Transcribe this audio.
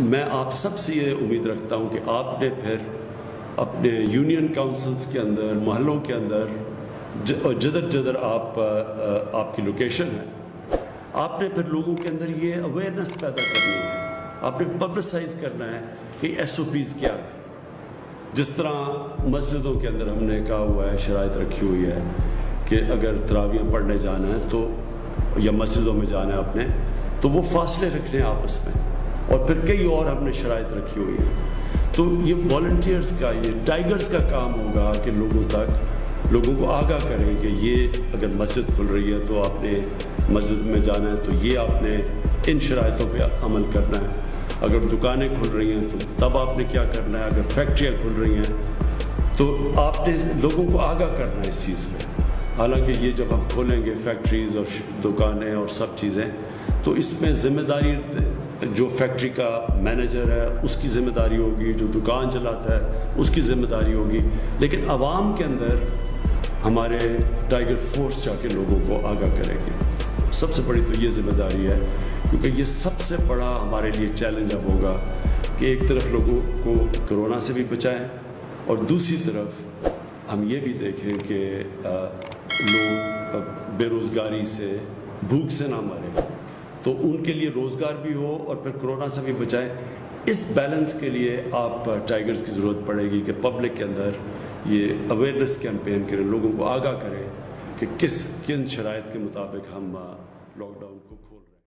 میں آپ سب سے یہ امید رکھتا ہوں کہ آپ نے پھر اپنے یونین کاؤنسلز کے اندر، محلوں کے اندر، جدر جدر آپ کی لوکیشن ہے، آپ نے پھر لوگوں کے اندر یہ اویئرنیس پیدا کرنی ہے، آپ نے پبلسائز کرنا ہے کہ ایس او پیز کیا ہے۔ جس طرح مسجدوں کے اندر ہم نے کہا ہوا ہے، شرائط رکھی ہوئی ہے کہ اگر تراویح پڑھنے جانا ہے تو یا مسجدوں میں جانا ہے آپ نے تو وہ فاصلے رکھنے ہیں آپس میں، اور پھر کئی اور ہم نے شرائط رکھی ہوئی ہیں۔ تو یہ والنٹیئرز کا، یہ ٹائیگرز کا کام ہوگا کہ لوگوں کو آگاہ کریں کہ یہ اگر مسجد کھل رہی ہے تو آپ نے مسجد میں جانا ہے تو یہ آپ نے ان شرائطوں پہ عمل کرنا ہے، اگر دکانیں کھل رہی ہیں تو تب آپ نے کیا کرنا ہے، اگر فیکٹریاں کھل رہی ہیں تو آپ نے لوگوں کو آگاہ کرنا ہے اس چیز پہ۔ حالانکہ یہ جب ہم کھولیں گے فیکٹریز اور دکانیں اور سب چیزیں تو اس میں ذمہ داری جو فیکٹری کا مینیجر ہے اس کی ذمہ داری ہوگی، جو دکان چلاتا ہے اس کی ذمہ داری ہوگی، لیکن عوام کے اندر ہمارے ٹائیگر فورس جا کے لوگوں کو آگاہ کرے گی۔ سب سے بڑی تو یہ ذمہ داری ہے، کیونکہ یہ سب سے بڑا ہمارے لیے چیلنج اب ہوگا کہ ایک طرف لوگوں کو کرونا سے بھی بچائیں اور دوسری طرف ہم یہ بھی دیکھیں کہ لوگ بے روزگاری سے، بھوک سے نہ مریں، تو ان کے لیے روزگار بھی ہو اور پھر کرونا سے بھی بچائیں۔ اس بیلنس کے لیے آپ ٹائیگرز کی ضرورت پڑے گی کہ پبلک کے اندر یہ اویئرنیس کیمپین کریں، لوگوں کو آگاہ کریں کہ کن شرائط کے مطابق ہم لاک ڈاؤن کو